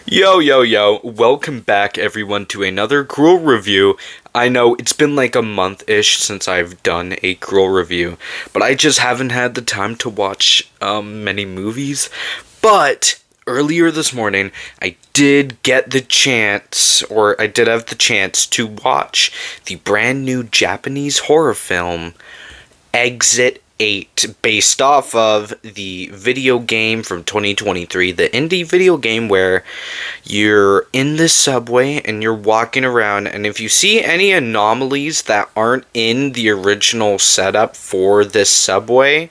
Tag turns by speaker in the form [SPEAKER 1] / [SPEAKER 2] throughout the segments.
[SPEAKER 1] Yo, yo, yo, welcome back everyone to another Gruel review. I know it's been like a month-ish since I've done a Gruel review, but I just haven't had the time to watch many movies. But earlier this morning, I did get the chance, or I did have the chance to watch the brand new Japanese horror film, Exit 8, based off of the video game from 2023, the indie video game where you're in the subway and you're walking around, and if you see any anomalies that aren't in the original setup for this subway,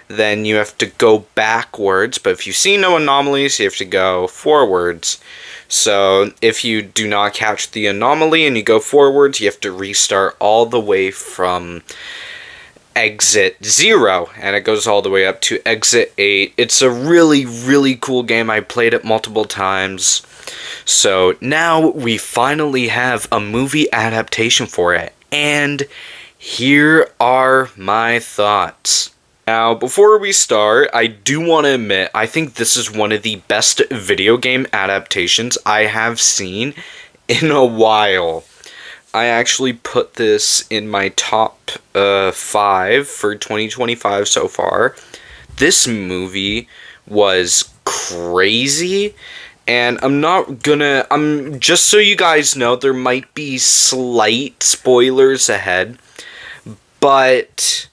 [SPEAKER 1] then you have to go backwards, but if you see no anomalies, you have to go forwards. So if you do not catch the anomaly and you go forwards, you have to restart all the way from Exit 0, and it goes all the way up to Exit 8. It's a really, really cool game. I played it multiple times. So now we finally have a movie adaptation for it, and here are my thoughts. Now, before we start, I do want to admit, I think this is one of the best video game adaptations I have seen in a while. I actually put this in my top 5 for 2025 so far. This movie was crazy, and I'm just so you guys know, there might be slight spoilers ahead, but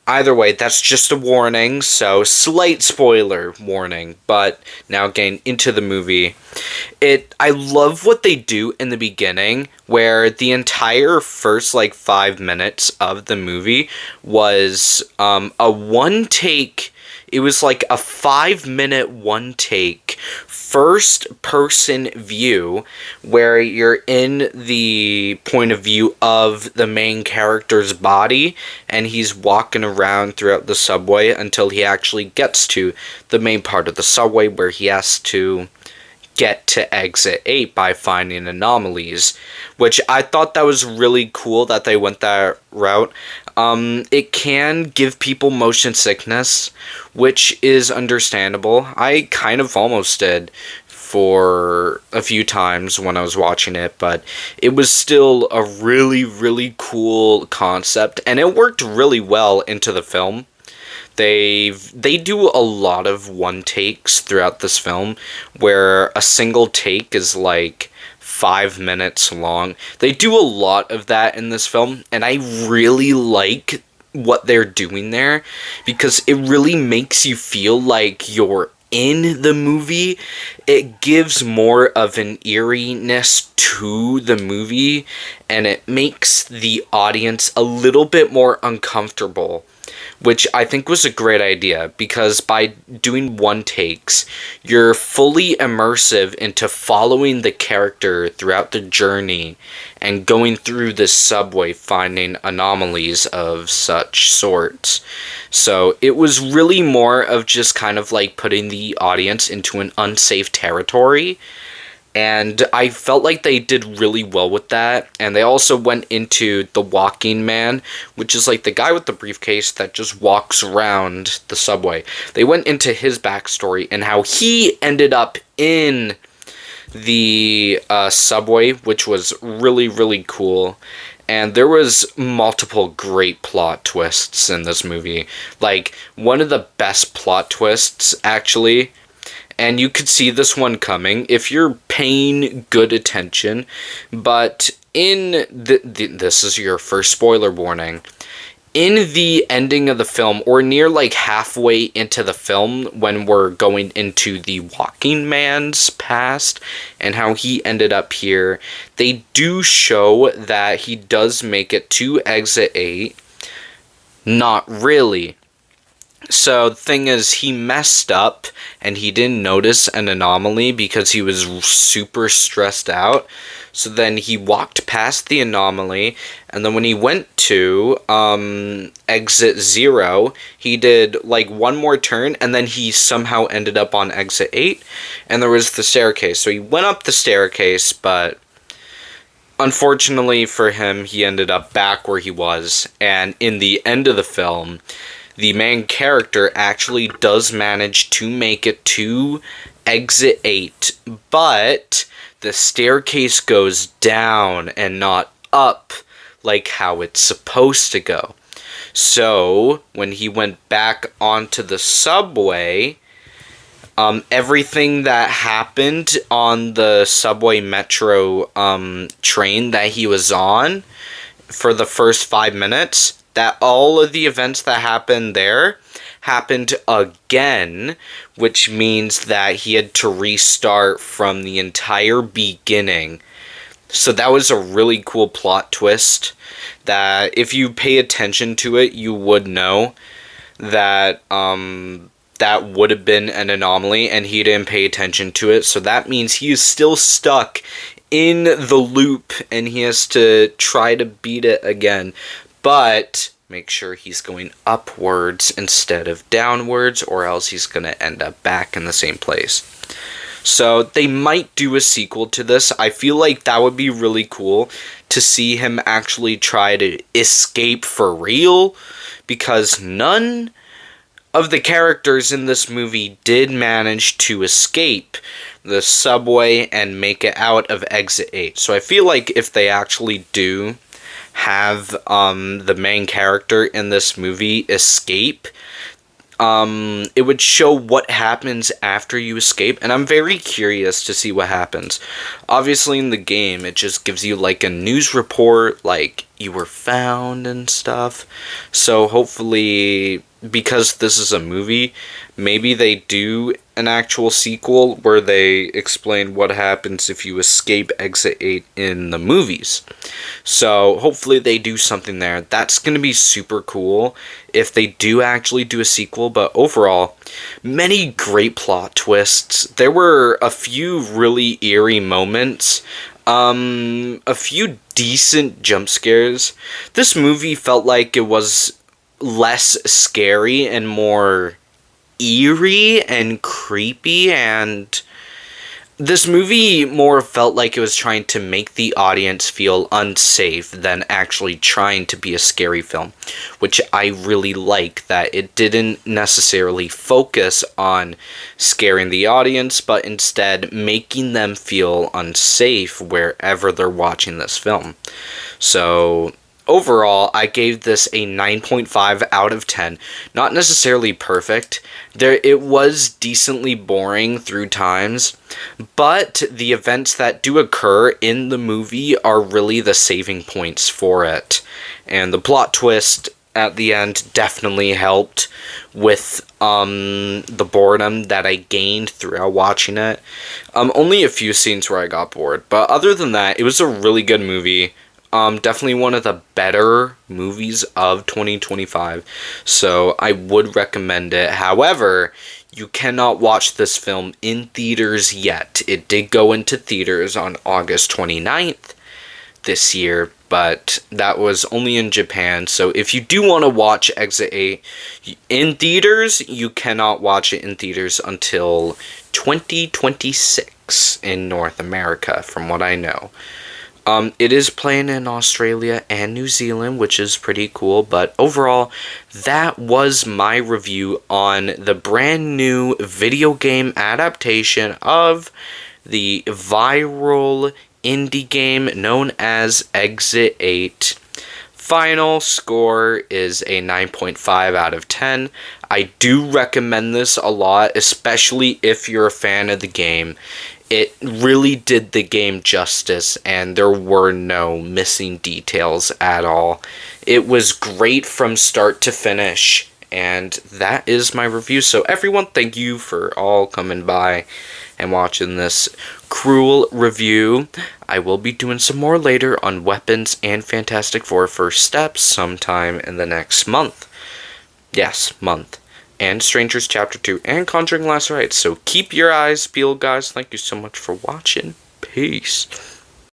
[SPEAKER 1] either way, that's just a warning, so slight spoiler warning. But now getting into the movie, I love what they do in the beginning, where the entire first 5 minutes of the movie was a one take. It was like a 5-minute one take first person view where you're in the point of view of the main character's body, and he's walking around throughout the subway until he actually gets to the main part of the subway where he has to get to Exit 8 by finding anomalies, which I thought that was really cool that they went that route. It can give people motion sickness, which is understandable. I kind of almost did for a few times when I was watching it, but it was still a really, really cool concept, and it worked really well into the film. They do a lot of one takes throughout this film, where a single take is 5 minutes long. They do a lot of that in this film, and I really like what they're doing there, because it really makes you feel like you're in the movie. It gives more of an eeriness to the movie, and it makes the audience a little bit more uncomfortable, which I think was a great idea, because by doing one takes, you're fully immersive into following the character throughout the journey and going through this subway finding anomalies of such sorts. So it was really more of just kind of putting the audience into an unsafe territory. And I felt like they did really well with that. And they also went into the walking man, which is the guy with the briefcase that just walks around the subway. They went into his backstory and how he ended up in the subway, which was really, really cool. And there was multiple great plot twists in this movie. One of the best plot twists, actually, and you could see this one coming if you're paying good attention, but this is your first spoiler warning. In the ending of the film, or near halfway into the film, when we're going into the walking man's past and how he ended up here, they do show that he does make it to Exit 8. Not really. So the thing is, he messed up and he didn't notice an anomaly because he was super stressed out. So then he walked past the anomaly, and then when he went to Exit 0, he did one more turn, and then he somehow ended up on Exit 8, and there was the staircase. So he went up the staircase, but unfortunately for him, he ended up back where he was. And in the end of the film, the main character actually does manage to make it to exit 8, but the staircase goes down and not up like how it's supposed to go. So, when he went back onto the subway, everything that happened on the subway metro train that he was on for the first 5 minutes, that all of the events that happened there happened again, which means that he had to restart from the entire beginning. So that was a really cool plot twist that if you pay attention to it, you would know that that would have been an anomaly, and he didn't pay attention to it. So that means he is still stuck in the loop, and he has to try to beat it again. But make sure he's going upwards instead of downwards, or else he's going to end up back in the same place. So they might do a sequel to this. I feel like that would be really cool to see him actually try to escape for real, because none of the characters in this movie did manage to escape the subway and make it out of exit 8. So I feel like if they actually do have the main character in this movie escape, it would show what happens after you escape, and I'm very curious to see what happens. Obviously in the game, it just gives you like a news report, like you were found and stuff. So hopefully, because this is a movie, maybe they do an actual sequel where they explain what happens if you escape exit 8 in the movies. So hopefully they do something there. That's going to be super cool if they do actually do a sequel. But overall, many great plot twists. There were a few really eerie moments. A few decent jump scares. This movie felt like it was less scary and more eerie and creepy, and this movie more felt like it was trying to make the audience feel unsafe than actually trying to be a scary film, which I really like, that it didn't necessarily focus on scaring the audience, but instead making them feel unsafe wherever they're watching this film. So overall, I gave this a 9.5 out of 10. Not necessarily perfect. It was decently boring through times, but the events that do occur in the movie are really the saving points for it. And the plot twist at the end definitely helped with the boredom that I gained throughout watching it. Only a few scenes where I got bored, but other than that, it was a really good movie. Definitely one of the better movies of 2025, so I would recommend it. However, you cannot watch this film in theaters yet. It did go into theaters on August 29th this year, but that was only in Japan. So if you do want to watch Exit 8 in theaters, you cannot watch it in theaters until 2026 in North America, from what I know. It is playing in Australia and New Zealand, which is pretty cool, but overall, that was my review on the brand new video game adaptation of the viral indie game known as Exit 8. Final score is a 9.5 out of 10. I do recommend this a lot, especially if you're a fan of the game. It really did the game justice, and there were no missing details at all. It was great from start to finish, and that is my review. So everyone, thank you for all coming by and watching this cruel review. I will be doing some more later on Weapons and Fantastic Four First Steps sometime in the next month. Yes, month. And Strangers Chapter 2 and Conjuring Last Rites. So keep your eyes peeled, guys. Thank you so much for watching. Peace.